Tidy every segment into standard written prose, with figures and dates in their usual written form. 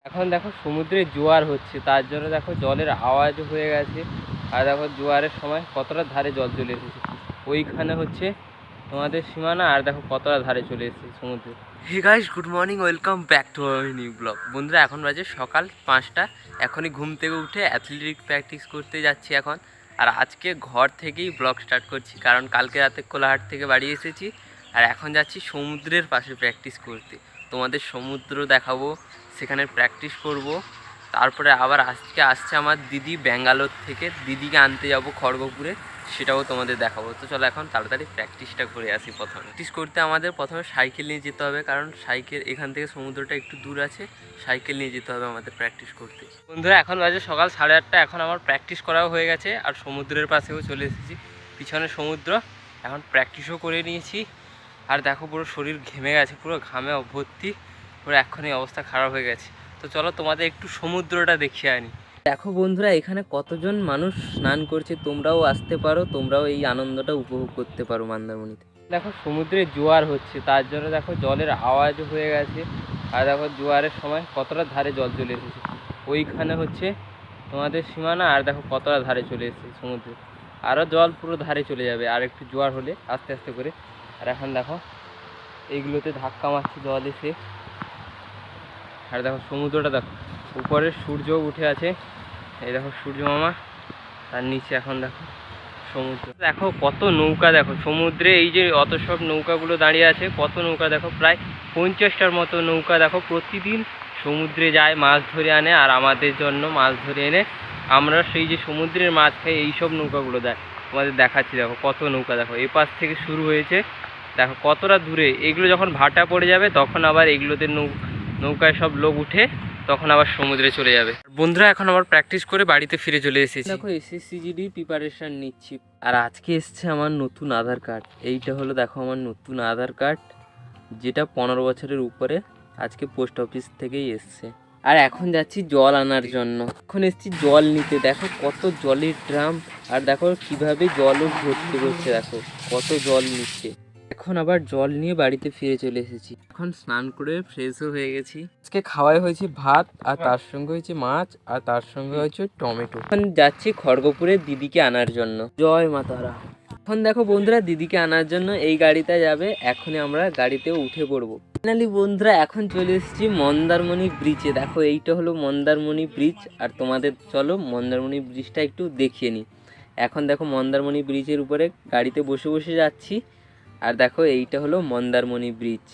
এখন দেখো সমুদ্রে জোয়ার হচ্ছে, তার জন্য দেখো জলের আওয়াজ হয়ে গেছে। আর দেখো জোয়ারের সময় কতটা ধারে জল চলে এসেছে, ওইখানে হচ্ছে তোমাদের সীমানা। আর দেখো কতটা ধারে চলে এসেছে সমুদ্রে। Hey guys, good morning, welcome back to our new blog. বন্ধুরা এখন বাজে সকাল 5টা। এখনই ঘুম থেকে উঠে অ্যাথলেটিক প্র্যাকটিস করতে যাচ্ছি এখন। আর আজকে ঘর থেকেই ব্লগ স্টার্ট করছি, কারণ কালকে রাতে কোলাহাট থেকে বাড়ি এসেছি। আর এখন যাচ্ছি সমুদ্রের পাশে প্র্যাকটিস করতে, তোমাদের সমুদ্র দেখাবো, সেখানে প্র্যাকটিস করব। তারপরে আবার আজকে আসছে আমার দিদি ব্যাঙ্গালোর থেকে, দিদিকে আনতে যাব খড়গপুরে, সেটাও তোমাদের দেখাবো। তো চলো এখন তাড়াতাড়ি প্র্যাকটিসটা করে আসি। প্র্যাকটিস করতে আমাদের প্রথমে সাইকেল নিয়ে যেতে হবে, কারণ সাইকেল এখান থেকে সমুদ্রটা একটু দূর আছে, সাইকেল নিয়ে যেতে হবে আমাদের প্র্যাকটিস করতে। বন্ধুরা এখন বাজে সকাল 8:30, এখন আমার প্র্যাকটিস করাও হয়ে গেছে আর সমুদ্রের পাশেও চলে এসেছি। পিছনে সমুদ্র, এখন প্র্যাকটিসও করে নিয়েছি। আর দেখো পুরো শরীর ঘেমে গেছে, পুরো ঘামে ভর্তি, পুরো এক্ষুনি অবস্থা খারাপ হয়ে গেছে। তো চলো তোমাদের একটু সমুদ্রটা দেখিয়ে আনি। দেখো বন্ধুরা, এখানে কতজন মানুষ স্নান করছে, তোমরাও আসতে পারো, তোমরাও এই আনন্দটা উপভোগ করতে পারো মন্দারমণিতে। দেখো সমুদ্রে জোয়ার হচ্ছে, তার জন্য দেখো জলের আওয়াজ হয়ে গেছে। আর দেখো জোয়ারের সময় কতটা ধারে জল চলে এসেছে, ওইখানে হচ্ছে তোমাদের সীমানা। আর দেখো কতটা ধারে চলে এসেছে সমুদ্রে, আরও জল পুরো ধারে চলে যাবে আর একটু জোয়ার হলে, আস্তে আস্তে করে। আর এখন দেখো এইগুলোতে ধাক্কা মারছে জল এসে। আর দেখো সমুদ্রটা দেখো, উপরে সূর্য উঠে আছে, এই দেখো সূর্য মামা, তার নিচে এখন দেখো সমুদ্র। দেখো কত নৌকা, দেখো সমুদ্রে এই যে অত সব নৌকাগুলো দাঁড়িয়ে আছে, কত নৌকা দেখো, প্রায় 50টার মতো নৌকা দেখো প্রতিদিন সমুদ্রে যায়, মাছ ধরে আনে। আর আমাদের জন্য মাছ ধরে এনে আমরা সেই যে সমুদ্রের মাছ খাই, এইসব নৌকাগুলো দেয় তোমাদের দেখাচ্ছি। দেখো কত নৌকা, দেখো এই পাশ থেকে শুরু হয়েছে, দেখো কতটা দূরে। এগুলো যখন ভাটা পড়ে যাবে তখন আবার এগুলোতে নৌকায় সব লোক উঠে, তখন আবার সমুদ্রে চলে যাবে। বন্ধুরা এখন আবার প্র্যাকটিস করে বাড়িতে ফিরে চলে এসেছি। দেখো এসএসসিজিডি প্রিপারেশন নিচ্ছি। আর আজকে এসছে আমার নতুন আধার কার্ড। এইটা হলো দেখো আমার নতুন আধার কার্ড, যেটা 15 বছরের উপরে, আজকে পোস্ট অফিস থেকেই এসছে। আর এখন যাচ্ছি জল আনার জন্য, এখন এসছি জল নিতে। দেখো কত জলের ড্রাম, আর দেখো কিভাবে জলও ভর্তি করছে, দেখো কত জল নিচ্ছে। এখন আবার জল নিয়ে বাড়িতে ফিরে চলে এসেছি। এখন স্নান করে ফ্রেশও হয়ে গেছি। আজকে খাওয়াই হয়েছে ভাত, আর তার সঙ্গে হয়েছে মাছ, আর তার সঙ্গে হয়েছে টমেটো। এখন যাচ্ছি খড়গপুরে দিদিকে আনার জন্য। জয় মা তারা। এখন দেখো বন্ধুরা, দিদিকে আনার জন্য এই গাড়িটা যাবে, এখনই আমরা গাড়িতেও উঠে পড়বো। ফাইনালি বন্ধুরা এখন চলে এসেছি মন্দারমণি ব্রিজে। দেখো এইটা হলো মন্দারমণি ব্রিজ, আর তোমাদের চলো মন্দারমণি ব্রিজটা একটু দেখিয়ে নিই। এখন দেখো মন্দারমণি ব্রিজের উপরে গাড়িতে বসে বসে যাচ্ছি। আর দেখো এইটা হলো মন্দারমণি ব্রিজ।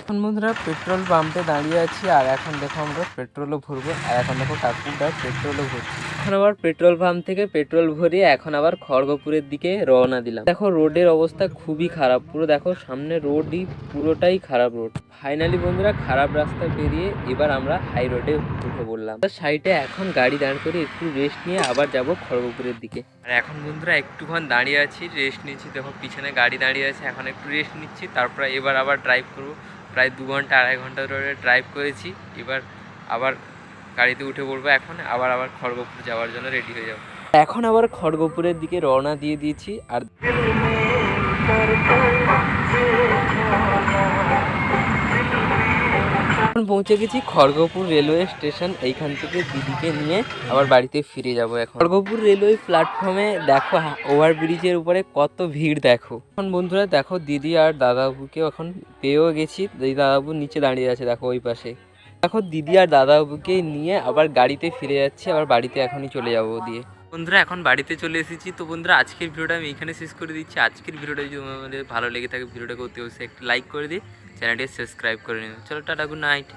এখন বন্ধুরা পেট্রোল পাম্পে দাঁড়িয়ে আছি, আর এখন দেখো আমরা পেট্রোলও ভরবো। আর এখন দেখো কাকুটা পেট্রোলও ভরছি। এখন আবার পেট্রোল পাম্প থেকে পেট্রোল ভরিয়ে এখন আবার খড়গপুরের দিকে রওনা দিলাম। দেখো রোডের অবস্থা খুবই খারাপ, পুরো দেখো সামনে রোডই পুরোটাই খারাপ রোড। ফাইনালি বন্ধুরা খারাপ রাস্তা পেরিয়ে এবার আমরা হাই রোডে উঠে পড়লাম। সাইডে এখন গাড়ি দাঁড় করে একটু রেস্ট নিয়ে আবার যাব খড়গপুরের দিকে। আর এখন বন্ধুরা একটুক্ষণ দাঁড়িয়ে আছি, রেস্ট নিচ্ছি। দেখো পিছনে গাড়ি দাঁড়িয়ে আছে, এখন একটু রেস্ট নিচ্ছি, তারপরে এবার আবার ড্রাইভ করবো। প্রায় 2 ঘন্টা 2.5 ঘন্টা ধরে ড্রাইভ করেছি, এবার আবার গাড়িতে উঠে পড়বো। এখন আবার খড়গপুর যাওয়ার জন্য রেডি হয়ে যাবো। এখন আবার খড়গপুরের দিকে রওনা দিয়ে দিয়েছি। আর এখন পৌঁছে গেছি খড়গপুর রেলওয়ে স্টেশন। এইখান থেকে দিদিকে নিয়ে আবার বাড়িতে ফিরে যাব। এখন খড়গপুর রেলওয়ে প্ল্যাটফর্মে দেখো ওভারব্রিজের উপরে কত ভিড় দেখো। এখন বন্ধুরা দেখো দিদি আর দাদাবাবুকে এখন পেয়েও গেছি। দিদি দাদাবাবু নিচে দাঁড়িয়ে আছে দেখো ওই পাশে। দেখো দিদি আর দাদাবাবুকে নিয়ে আবার গাড়িতে ফিরে যাচ্ছি, আবার বাড়িতে এখনই চলে যাবো দিয়ে। বন্ধুরা এখন বাড়িতে চলে এসেছি। তো বন্ধুরা আজকের ভিডিওটা আমি এখানে শেষ করে দিচ্ছি। আজকের ভিডিওটা যদি তোমাদের ভালো লেগে থাকে, ভিডিওটাকে অতি অবশ্যই একটু লাইক করে দিই, চ্যানেলটি সাবস্ক্রাইব করে নিন। চলো টাটা, গুড নাইট।